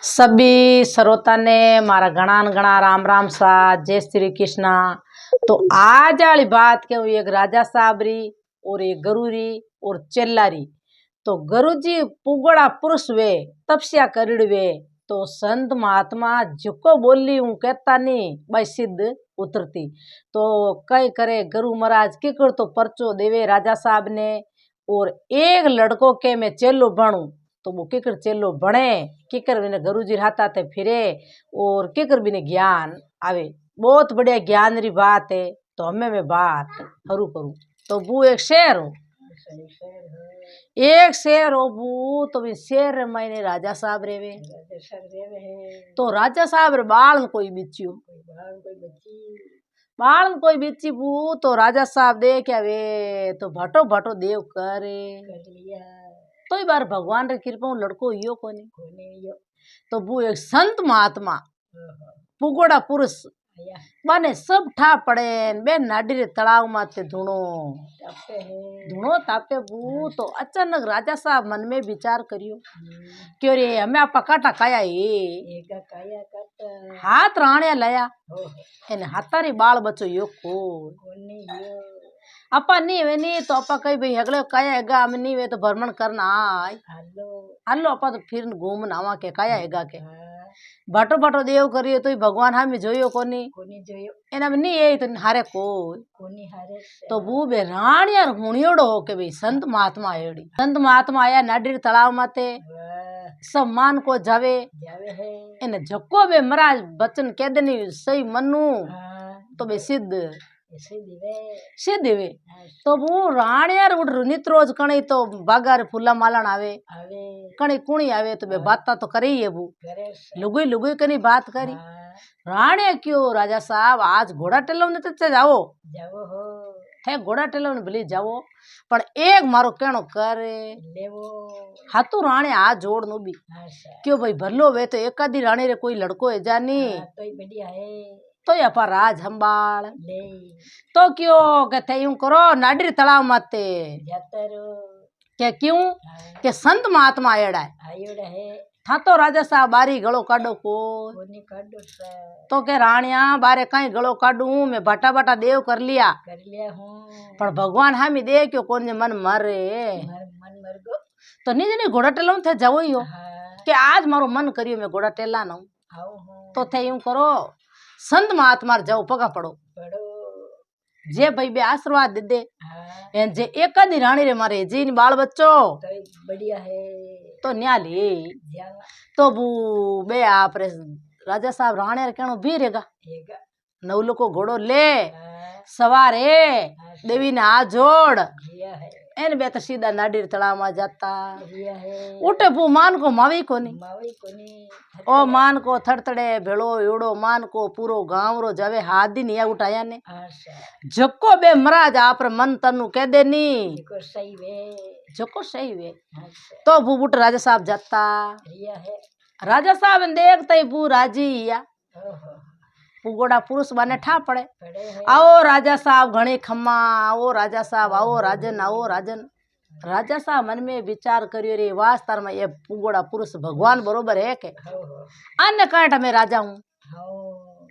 सभी श्रोता ने मारा घना न घना राम राम सा जय श्री कृष्णा। तो आज वाली बात के एक राजा साहब री और एक गुरु री और चेला री। तो गुरु जी पुगड़ा पुरुष वे तपस्या करिड़ वे तो संत महात्मा झुको बोली हूँ कहता नहीं भाई सिद्ध उतरती। तो कई करे गुरु महाराज किकर तो परचो देवे राजा साहब ने और एक लड़को के मैं चेलो बनूं तो वो किकर चेलो बने किकर बिने गुरु जी हाथा ते फिरे और किकर बिने ज्ञान आवे। बहुत बढ़िया ज्ञान री बात है। तो हमें मैं बात हरू करूं तो बू एक शेर हो एक शेर हो बू तो भी शेर मैंने राजा साहब रेवे तो राजा साहब रे बाल कोई बिचियो बाल कोई बिची बू तो राजा साहब देख वे तो भटो भटो देव करे तो ही बार भगवान रे कृपा लड़को यो कोनी तो बू एक संत महात्मा पुगोड़ा पुरुष माने सब ठा पड़े बे नाडी रे तलाव माते धुनो तापे बू तो अचानक राजा साहब मन में विचार करियो क्यों रे हमें आपा काटा काया हाथ राणिया लाया इन हाथारी बाल बचो यो को आपा नहीं वे नहीं तो आपा कही भाई हगले काया हैगा हम नहीं वे तो भ्रमण करना आय हलो आपा तो फिर घूमना आवा के काया हैगा के भटो भटो देव करियो तो भगवान हमें जोयो कोनी एना में नहीं ये तो हारे कोनी हारे तो बू बे राणिया हुणियोड़ो हो के भाई संत महात्मा आयोड़ी संत महात्मा आया नाडी तालाब माते सब मान को जावे इन झको बे महाराज बचन कह देनी सही मनु तो बे सिद्ध सिद्ध वे तो वो राणियार उठ नित रोज कणी तो बागार फूला मालन आवे कणी कुणी आवे तो बे बात तो करे ही है वो लुगुई लुगुई कनी बात करी राणिया क्यों राजा साहब आज घोड़ा टेलव ने तो जाओ थे घोड़ा टेलव ने भले जाओ पर एक मारो कहनो करे हाथू राणे हाथ जोड़ नु भी क्यों भाई भलो वे तो एक आधी राणी रे कोई लड़को है जानी तो या पर राज हंबाल तो क्यों कहते यूं करो नाडी तलाव माते क्या क्यों के संत महात्मा आयड़ा है था तो राजा साहब बारी गलो काडो को तो के राणिया बारे कहीं गलो काडू मैं बटा बटा देव कर लिया हूँ पर भगवान हामी दे क्यों कौन मन मरे तो नहीं नहीं घोड़ा टेला थे जाओ ही हो कि आज मारो मन करियो मैं घोड़ा टेला ना तो थे यूं करो संत महात्मा जाओ पगा पड़ो जे भाई बे आशीर्वाद दे दे जे एक आधी रानी रे मारे जी बाल बच्चो बढ़िया है तो न्याली तो बू बे आप रे राजा साहब राणे रे कहनो भी रहेगा नवलो को घोड़ो ले सवारे देवी ने हाथ जोड़ एन बे तो सीधा नाडी तलाव में जाता उठे पू मान को मावी कोनी ओ मान को थड़थड़े भेड़ो योड़ो मान को पूरो गांव रो जावे हाथ दी नहीं उठाया ने जको बे महाराज आप मन तनु कह देनी जको सही वे तो बूबूट राजा साहब जाता राजा साहब देखते ही बू राजी या पुगोड़ा पुरुष बने ठा पड़े आओ राजा साहब घणे खम्मा आओ राजा साहब आओ राजन राजा साहब मन में विचार करियो रे वास्तर में ये पुगोड़ा पुरुष भगवान बरोबर है के अन्य कांटा में राजा हूँ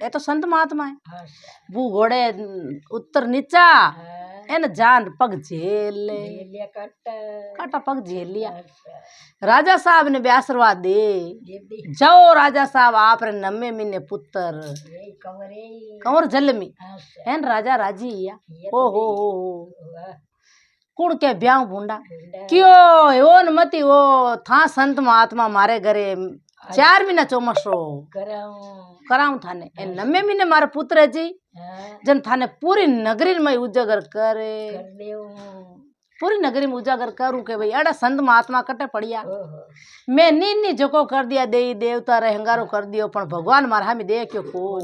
ये तो संत महात्मा है बू घोड़े उत्तर नीचा एन जान पग झेल काटा पग झेल लिया राजा साहब ने भी आशीर्वाद दे जाओ राजा साहब आप रे नम्मे मिने पुत्र कंवर जल में एन राजा राजी या ओ हो कुड़ के ब्याह भूंडा क्यों ओन मती वो था संत महात्मा मारे घरे 4 महीना चौमसो कराऊं थाने ए नम्मे महीने मारे पुत्र जी जन थाने पूरी नगरी में उजागर करे पूरी नगरी में उजागर करूं के भाई अड़ा संत महात्मा कटे पड़िया मैं नी जको कर दिया देई देवता रे हंगारो कर दियो पण भगवान मारा हामी दे क्यों को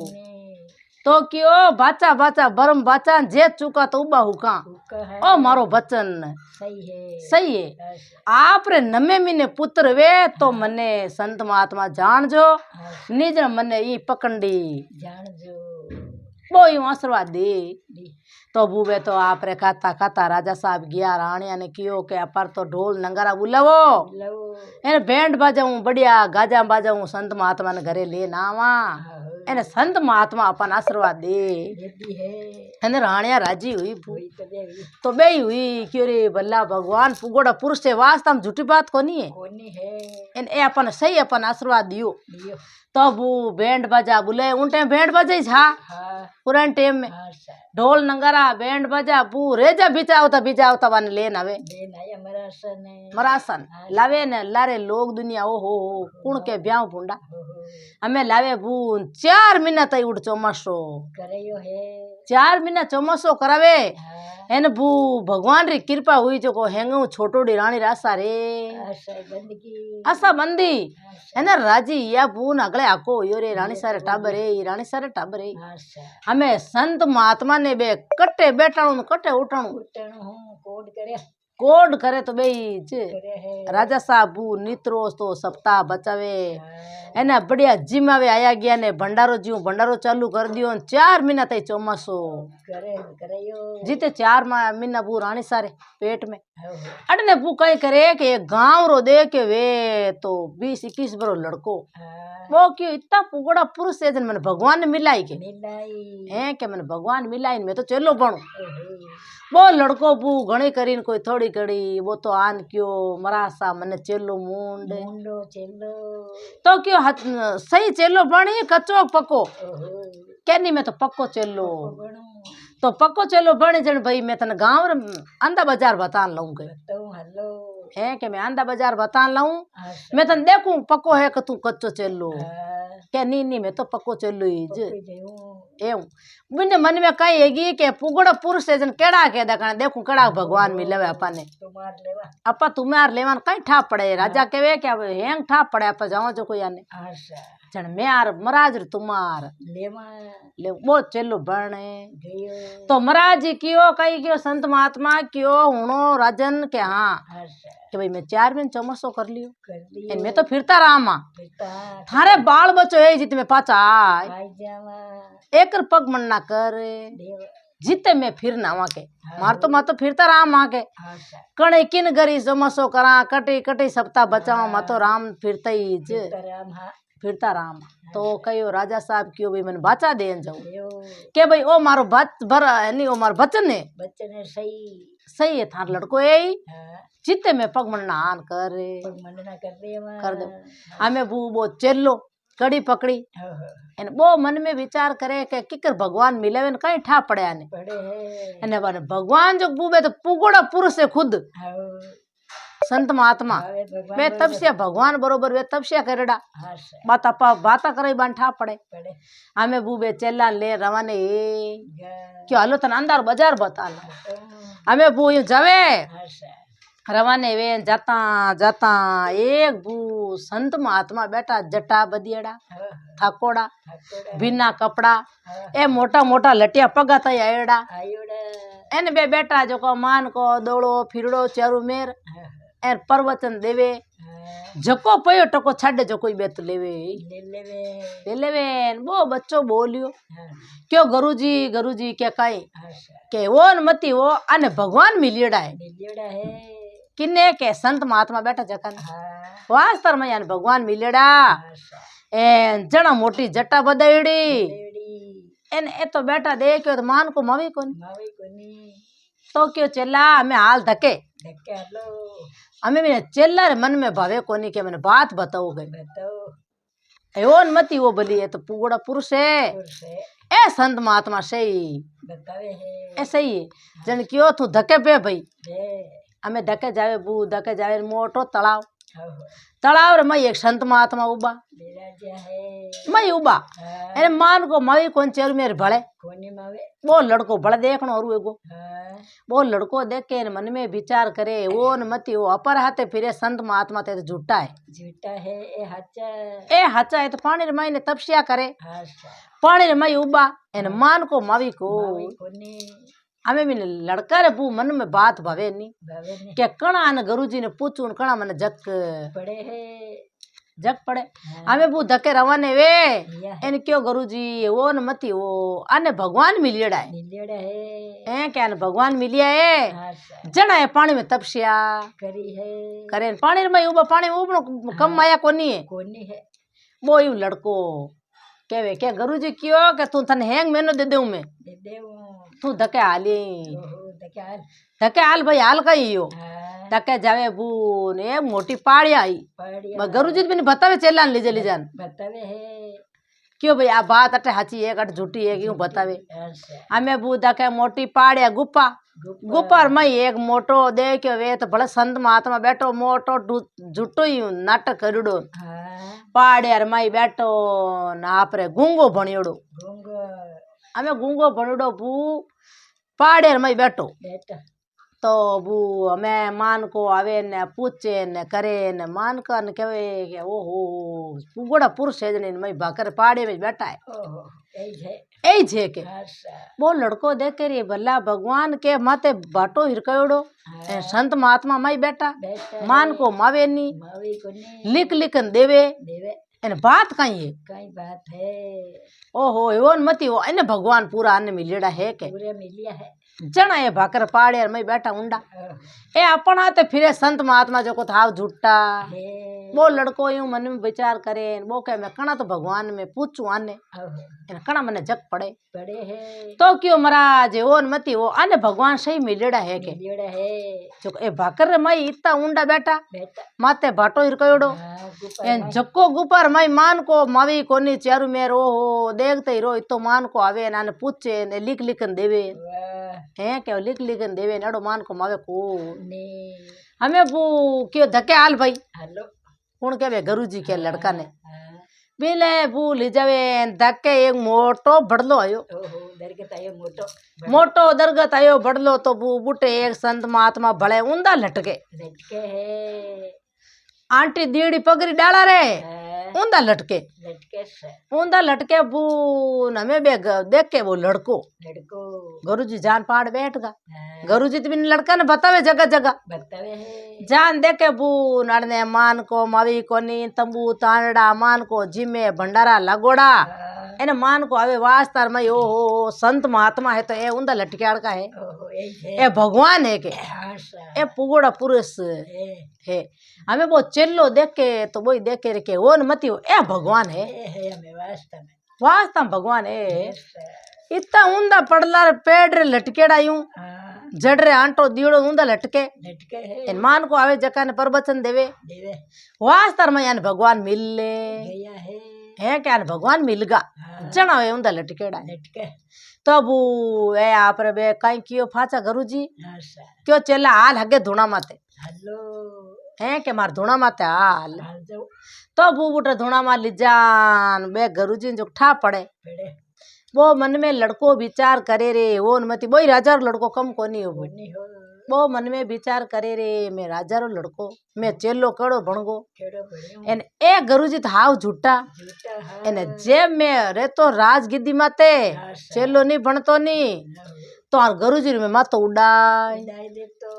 तो क्यों बाचा बाचा बरम बाचा जे चुका तो उबा हुका ओ मारो बचन सही है आप रे नमे मिने पुत्र वे तो मने संत महात्मा जान जो निज मने ई पकंडी वो यूं आशीर्वाद दे। दी तो बूबे तो आप रे खाता खाता राजा साहब गया राणिया ने कियो के अपर तो ढोल नंगारा बुलावो लो એને બેન્ડ બાજાવું बढ़िया गाजा बाजाऊं संत महात्मा ने घरे ले आवा એને संत महात्मा अपन आशीर्वाद दे देती है એને राणिया राजी हुई कोई तो देवी तो बेई हुई क्यों रे भला भगवान पुगोड़ा पुरुष से वास्ता में झूठी बात कोनी है कोनी है એને એ अपन सही अपन आशीर्वाद दियो दियो तब वो बैंड बाजा बुले उन टाइम बैंड बाजा ही था हाँ पुराने टाइम में हाँ सा ढोल नंगारा बैंड बाजा पूरे जा बिचावता वन लेन आवे देन आया मरासन मरासन लावे ने लारे लोग दुनिया ओ हो कुण के ब्याह भूंडा हमें लावे बून 4 महीना तई उड़ चौमासो करयो है 4 महीना चौमासो करावे हाँ एन बू भगवान री कृपा हुई जो को हेंगू छोटोड़ी रानी रासा रे आशा बंदगी आशा बंदी है राजी या बून अगले आको यो रे रानी सारे टाबरे रानी सारे टाबरे आशा हमें संत महात्मा ने बे कट्टे बैठाणु कट्टे उठाणु उठणो हूँ कोड करे कोड करे तो बेई करे है राजा साहब बू नित्रोस तो सप्ताह बचावे एना बढ़िया जिम आवे आया गया ने भंडारो जीव भंडारो चालू कर दियो 4 महीना तई चौमासो करे करयो जीते 4 महीना बू रानी सारे पेट में अटने बू कई करे कि एक गांव रो दे के वे तो 20-21 बरो लड़को वो क्यों इतना पुगड़ा पुरुष है जन मैंने भगवान ने मिलाई के मिलाई है के मैंने भगवान मिलाई मैं तो चलो बनू वो लड़को बू घणी करीन कोई थोड़ी कड़ी वो तो आन क्यों मरासा मने चेलो मुंड मुंडो चेलो तो क्यों सही चेलो बनी कच्चो पक्को कहनी मैं तो पक्को चेलो बणो तो पक्को चेलो बने जन भाई मैं तने गांव अंधा बाजार बता लाऊंगा तो हेलो है कि मैं अंधा बाजार बता लाऊं मैं तने देखूं पक्को है कि तू कच्चो चेलो क्या नी मैं तो पक्को चेलो ही एवं बिने मन में कही हैगी के पुगड़ा पुरुष है जन केड़ा के देखूं केड़ा भगवान मिलवे अपन ने तुम्हार लेवा अपा तुम्हार लेवान कई ठा पड़े राजा केवे के हेंग ठा पड़े अपा जाओ जो कोई आने आशा जन म्यार महाराज तुम्हार लेवा ले वो चेलो बने गयो तो महाराज जी क्यों कही क्यों संत महात्मा क्यों हुणो राजन के हाँ आशा कि भाई मैं 4 महीने चौमासो कर लियो कर लियो मैं तो फिरता रहा मां पिता थारे बाल बच्चो है जित में पाचा आय आई जावा एक पग मन ना कर देव जीते में फिर ना वहाँ के मार तो फिरता राम वहाँ के आशा कणे किन गरी चौमासो करा कटी कटी सप्ताह बचाओ मा तो राम फिरता ही राम हाँ फिरता राम तो कहो राजा साहब क्यों भाई मैंने बाचा देन जाऊं देव के भाई ओ मारो बच भर नहीं ओ मारो बचन है बच्चन सही सही है थार लड़को यही हाँ जिते में पग मन आन कर मंडना कर दे कर दो हमें वो चेलो कड़ी पकड़ी एन वो मन में विचार करे के किकर भगवान मिले कहीं ठा पड़े ने पड़े है एने बने भगवान जो बूबे तो पुगड़ा पुरुष है खुद संत महात्मा वे तपस्या भगवान बरोबर वे तपस्या करेड़ा बात अपा बाता करे बन ठा पड़े हमें बूबे चेला ले रवाने क्यों हलो तन अंदर बाजार बता लो हमें बू यूं जावे रवाने वे जाता जाता एक बू संत महात्मा बैठा जटा बदियड़ा थाकोड़ा बिना कपड़ा ए मोटा मोटा लटिया पगा तई आयड़ा एन बे बैठा जो को मान को दौड़ो फिरड़ो चारू मेर एर प्रवचन देवे जको पयो टको छाड़े जो कोई बेत लेवे ले लेवे वो बच्चो बोलियो क्यों गुरुजी क्या कहे के वो मती वो अने भगवान मिलियड़ा है किन्ने के संत महात्मा बैठा जकन वास्तर में यान भगवान मिलेड़ा ए जना मोटी जटा बदईड़ी एन ए तो बैठा देखो तो मान को मवी कोनी तो क्यों चेला हमें हाल धके हमें मेरे चेला रे मन में भावे कोनी के मैंने बात बताओ गई एवन मती वो बली है तो पुगड़ा पुरुष है ए संत महात्मा सही ऐसे ही जन क्यों तू धके पे भाई हमें धके जावे बू धके जावे मोटो तालाव तालाव रे मई एक संत महात्मा उबा मई उबा अरे मान को मवी कौन चेर मेरे भले वो लड़को भले देखनो और एगो वो लड़को देख के मन में विचार करे वो न मती वो अपर हाथे फिरे संत महात्मा ते झूठा है ए हचा है तो पानी रे मई ने तपस्या करे पानी रे मई उबा एन मान को मवी को हमें भी लड़का रे बू मन में बात भवे नहीं क्या कणा ने गुरुजी ने पूछू कणा मन जक पड़े है जग पड़े हाँ। हमें बू धके रवाने वे या है इन क्यों गुरुजी वो न मती वो आने भगवान मिलियड़ा है मिलियड़ा है ए क्या न भगवान मिलिया है हाँ सा जना है पानी में तपस्या करी है करे न पानी में उबा पानी उबनो कम माया कोनी है कोनी है वो यू लड़को केवे क्या गुरुजी क्यों के तू तने हैंग मेनो दे दूं मैं दे देऊ तू धके हाली ओहो दक्याल धके हाल भाई हाल कही यो हाँ धके जावे बू ने मोटी पाड़ी आई पढ़िया गुरुजी भी बतावे चेलान लीजे लीजान बतावे है क्यों भाई आ बात अटे हाची है अट झूठी है क्यों बतावे हाँ सा हमें बूधा के मोटी पाड़िया गुप्पा गुप्पर मई एक मोटो देखो वे तो भले संत महात्मा बैठो मोटो झूठो ही नाटक करिड़ो हाँ पाड़िया मई बैठो ना आपरे गूंगो भणियोड़ो गूंगो हमें गूंगो भणियोड़ो बू पाड़िया मई बैठो बेटा तो बू हमें मान को आवे ने पूछे ने करे ने मान का ने कहे कि ओहो पुगड़ा पुरुष है जने मई भाकर पाड़े में बैठा है ओहो यही है ए जे के हाँ सा वो लड़को देख के रे भला भगवान के माते बाटो हिरकयोड़ो हाँ संत महात्मा माई बैठा बेटा मान को मावे नी मावी कोनी लिख लिखन देवे देवे एने बात कहीं है कई बात है ओहो एवोन मती हो इने भगवान पूरा अन्य मिलेड़ा है के पूरे मिलिया है जना ये भाकर पाड़े और मैं बैठा उंडा ओहो, ए अपना ते फिरे संत महात्मा जो को थाव झूठा है वो लड़को यूं मन में विचार करे वो कहे मैं कणा तो भगवान में पूछू आने ओहो, इन कणा मने जग पड़े बड़े है तो क्यों महाराज ओन मती हो आने भगवान सही मिलेड़ा है के मिलियड़ा है जो ए भाकर मई इतना उंडा बैठा बेटा माते भाटो हिरकयोड़ो हाँ गुप्पा एन जक्को गुपर मई मान को मावी कोनी चारू मेर ओहो देखते ही रो तो मान को आवे नाने पूछे ने लिख लिखन देवे वाह हैं क्या लिख लिखन देवे नड़ो मान को मावे को ने हमें वो क्यों धके हाल भाई हेलो कौन के गुरुजी के लड़का ने हाँ बिले भूल जावे धके एक मोटो बड़लो आयो ओहो दरगत आयो मोटो मोटो दरगत आयो बड़लो तो बू बूटे एक संत महात्मा भले उंदा लटके लटके है आंटी दीड़ी पगड़ी डाला रे हाँ, उंदा लटके लटके से उंदा लटके बू हमें बे देख के वो लड़को लड़को गुरुजी जान पाड़ बैठ गा हाँ, गुरुजी तो बिन लड़का ने बतावे जगह जगह बतावे है जान देखे बू नड़ने मान को मावी कोनी तंबू तांडा मान को जिमे भंडारा लगोड़ा हाँ, एने मान को आवे वास्तार में ओ संत महात्मा है तो ए उंदा लटक्याड़ का है ओहो यही है ए भगवान है के हाँ सा ए पुगोड़ा पुरुष है हमें वो चेल्लो देख के तो वही देख के रखे वो न मती हो ए भगवान है हमें वास्ता में वास्ता में भगवान है ऐसा, इतना उंदा पड़ला पेड़ रे लटकेड़ा यूं हाँ जड़ रे आंटो दीड़ो उंदा लटके लटके है इन मान को आवे जका ने प्रवचन देवे देवे वास्तर में यान भगवान मिल ले गया है क्या न भगवान मिल गा हाँ जना वे उंदा लटकेड़ा है लटके तब ए आप रे बे कहीं कियो फाचा गुरुजी हाँ सा क्यों चला हाल हगे धुना माते हेलो है के मार धुना माते हाल हाल जाओ तो बू बुटे धुना मार लिजान बे गुरुजी जो ठा पड़े बड़े वो मन में लड़को विचार करे रे वो मती बोई राजा रो लड़को कम कोनी हो बोनी हो वो मन में विचार करे रे मैं राजा रो लड़को मैं चेलो कड़ो बनगो केड़ो बड़े एन ए गुरुजी तो हाव झूठा झूठा हाँ एने जेब में रे तो राज गिद्दी माते हाँ सा, चेलो नहीं बनतो नहीं तो और गुरुजी में मातो उड़ाई दाई दे तो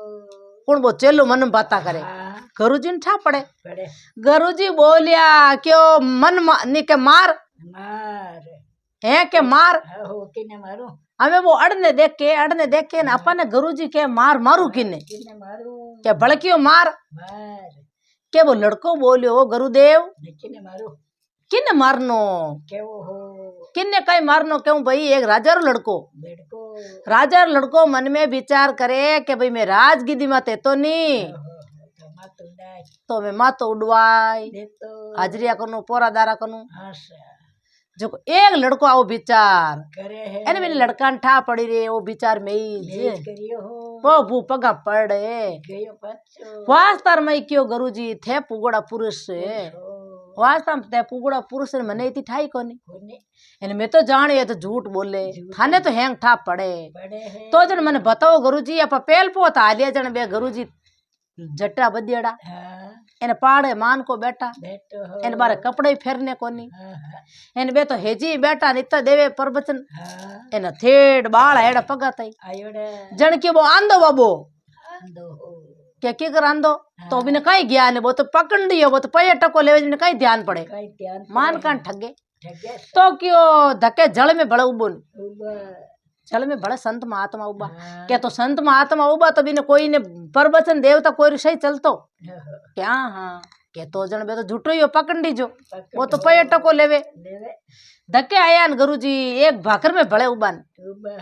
कौन वो चेलो मन में बाता करे हाँ गुरुजी ने ठा पड़े बड़े गुरुजी बोलिया क्यों मन नी के मार मार है के मार हाँ हो किने मारू हमें वो अड़ने देख के ना अपन गुरुजी के मार मारू किने किने मारू के बड़कियो मार मार के वो लड़को बोलियो गुरुदेव किने मारू किन्ने मारनो के वो हो किन्ने कई मारनो क्यों भाई एक राजा रो लड़को लड़को राजा रो लड़को मन में विचार करे कि भाई मैं राजगिद्दी माते तो नहीं तो मात उड़ाई तो मैं मातो उड़वाई दे तो हाजरिया कनु पोरादारा कनु हाँ सा जो एक लड़को आओ विचार करे है एने मैंने लड़का ने ठा पड़ी रे वो विचार में ही मेज करियो हो वो भू पगा पड़े गयो पच्चो वास्तर में क्यों गुरुजी थे पुगड़ा पुरुष हो वास्ता में ते पुगड़ा पुरुष ने मने इतनी ठाई कोनी कोने इन मैं तो जान ये तो झूठ बोले थाने तो हैंग ठा पड़े बड़े है तो जन मैंने बताओ गुरुजी आप पेल पोत आलिया जन बे गुरुजी जट्टा बदियड़ा हाँ इन पाड़े मान को बैठा बैठो हो इन बारे कपड़े फेरने कोनी हाँ हाँ इन बे तो हेजी बैठा नित्ता देवे प्रवचन हाँ इन थेड़ बाल हेड़ा पगा तई आयोड़े जन की वो आंदो बाबो आंदो हो के कर आंदो तो बिन कई ज्ञान है वो तो पकड़ दियो वो तो पये टको लेवे जिन कई ध्यान पड़े कई ध्यान मान कान ठगे ठगे तो क्यों धक्के जल में बड़ा उबो उबा जल में बड़ा संत महात्मा उबा हाँ। क्या तो संत महात्मा उबा तो बिन कोई ने परवचन देवता कोई सही चलतो क्या हाँ के तो जन बे तो झूठो ही हो पकड़ दीजो वो तो पये टको लेवे लेवे धक्के आया न गुरुजी एक भाकर में बड़े उबान उबा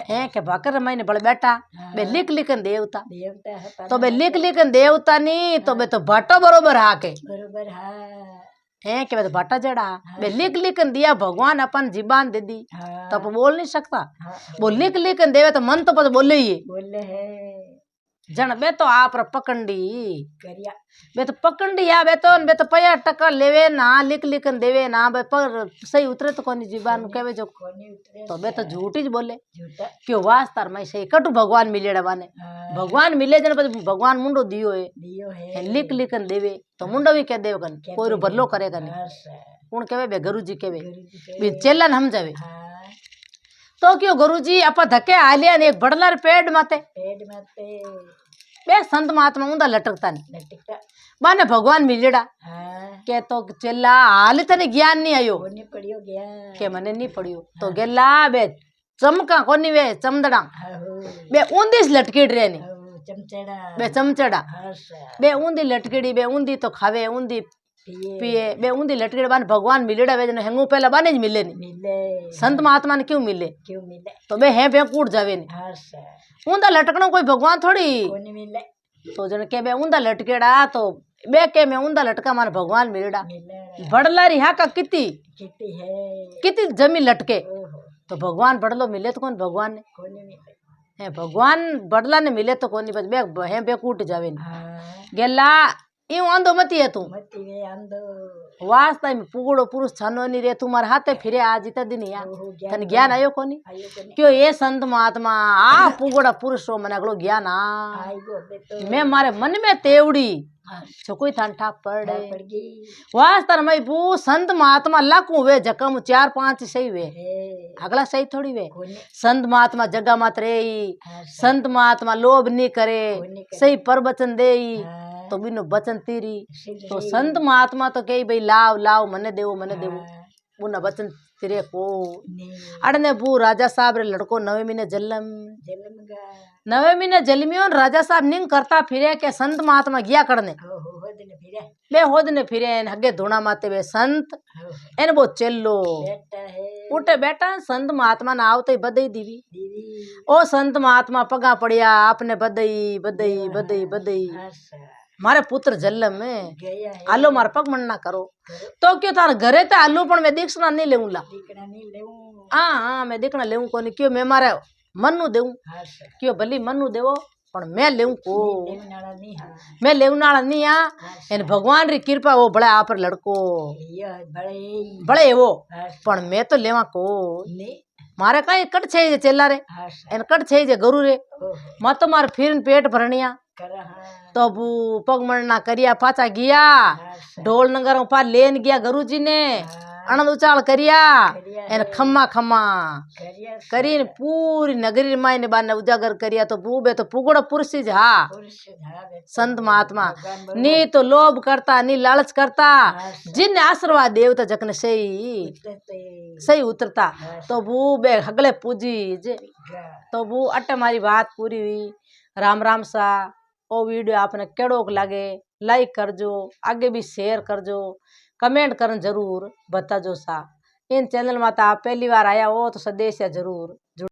है के भाकर मैंने बड़े बैठा बे लिख लिखन देवता देवता है तो बे लिख लिखन देवता नी तो बे तो भाटो बरोबर हाके बरोबर हाँ है के बे तो भाटा जड़ा बे लिख लिखन दिया भगवान अपन जीबान दे दी हाँ तो बोल नहीं सकता हाँ वो लिख लिखन देवे तो मन तो पता बोले ही बोले है जन बे तो आप पकड़ी करिया बे तो पकड़ी या बे तो पया टका लेवे ना लिख लिखन देवे ना बे पर सही उतरे तो कोनी जीबान कहवे जो कोनी उतरे तो बे तो झूठ ही बोले झूठा क्यों वास्तार मैं सही कटु भगवान मिलेड़ा बाने हाँ, भगवान मिले जन पर भगवान मुंडो दियो है दियो है लिख लिखन देवे तो मुंडो भी कह देव कन कोई रो बदलो करे कन हाँ, सा, कौन कहवे बे गुरुजी कहवे गुरुजी के बे चेलन हम जावे हाँ तो क्यों गुरुजी अपा धक्के आलिया ने एक बड़लार पेड़ माते पेड़ माते बे संत महात्मा उंदा लटकता नहीं लटका बाने भगवान मिलेड़ा हाँ के तो चेला हाल तने ज्ञान नहीं आयो कोनी पड़ियो गया के मने नहीं पड़ियो तो गेला बे चमका कोनी वे चमदड़ा हाँ हो बे ऊंदीस लटकीड़ रे ने हाँ, चमचड़ा बे चमचड़ा हाँ सा बे ऊंदी लटकीड़ी बे ऊंदी तो खावे ऊंदी पिए पिए बे ऊंदी लटकीड़ी बाने भगवान मिलेड़ा वे जने हेंगू पहला बाने ज मिले नहीं मिले संत महात्मा ने क्यों मिले क्यों मिले तो बे है बे कूट जावे नहीं हाँ सा ऊंदा लटकणो कोई भगवान थोड़ी कोनी मिले तो जन के बे ऊंदा लटकेड़ा तो बे के में ऊंदा लटका माने भगवान मिलेड़ा मिले बड़ला रिहा का किती कितनी है किती जमी लटके ओहो तो भगवान बड़लो मिले तो कौन भगवान ने कोनी मिले है भगवान बड़ला ने मिले तो कौन बस बे है बे कूट जावे नहीं हाँ गेला यूं आंधो मती है तू मती वे अंदो वास्ता में पुगड़ो पुरुष छनो नहीं रे तुम्हारे हाथे फिरे आज इतना दिन या ओहो तन ज्ञान आयो कोनी आयो कोनी क्यों ये संत महात्मा आ पुगड़ा पुरुष हो मने अगलो ज्ञान आ आई गो बे तो मैं मारे मन में तेवड़ी हाँ जो कोई थान ठाप पड़े पड़ गई वास्ता में बू संत महात्मा लाखों वे जकम 4-5 सही वे है अगला सही थोड़ी वे कोनी संत महात्मा जगह मत रे हाँ सा संत महात्मा लोभ नहीं करे कोनी करे। सही प्रवचन दे हाँ तो बिनो बचन तीरी सिद्ध तो रे। संत महात्मा तो कही भाई लाव लाव मने देवो हाँ, उन बचन तिरे को नी अड़ने बू राजा साहब रे लड़को 9 महीने जलम जलम गा 9 महीने जलमियो न राजा साहब निंग करता फिरे के संत महात्मा गया करने हो दिन फिरे बे होद ने फिरे न हगे धुना माते वे संत हो एन वो चेल्लो बेटा है उठे बेटा संत महात्मा ना आवते ही बदई दीवी दीदी ओ संत महात्मा पगा पड़िया आपने बदई बदई बदई बदई हाँ सा मारे पुत्र जल्लम में गया है आलो मार पग मन ना करो करो तो क्यों तार घरे ते आलू पण मैं दीक्षणा नहीं लेऊं ला दिखना नहीं लेऊं हाँ मैं देखना लेऊं कोनी क्यों मैं मारे मन नु देऊं हाँ सा क्यों भली मन नु देवो पण मैं लेऊं को लेऊं नाला नहीं हाँ मैं लेऊं नाला नहीं आ हाँ सा एन भगवान री कृपा वो बड़ा आप लड़को ये बड़े बड़े वो हाँ सा पण मैं तो लेवा को ने मारे कई कट छे जे चेला रे हाँ सा एन कट छे जे गुरु रे ओहो मत तो मार फिर पेट भरनिया करा हाँ तो बू पग मरना करिया पाचा गया हाँ सा ढोल नगर पा लेन गया गुरुजी ने हाँ अनंद उचाल करिया करिया एन है। खम्मा खम्मा करिया सा करीन पूरी नगरी मायने बाने उजागर करिया तो बूबे तो पुगड़ पुरुष जा पुरुष धा बेटा संत महात्मा भगवान बरोबर नी तो लोभ करता नी लालच करता हाँ सा जिन आशीर्वाद देवता जकने सही उतरते सही उतरता हाँ तो बूबे हगले पूजी जे गा तो बू अटे मारी बात पूरी हुई राम राम सा ओ वीडियो आपने केड़ो लागे लाइक करजो आगे भी शेयर करजो कमेंट करन जरूर बताजो सा इन चैनल में आप पहली बार आया हो तो सदेश जरूर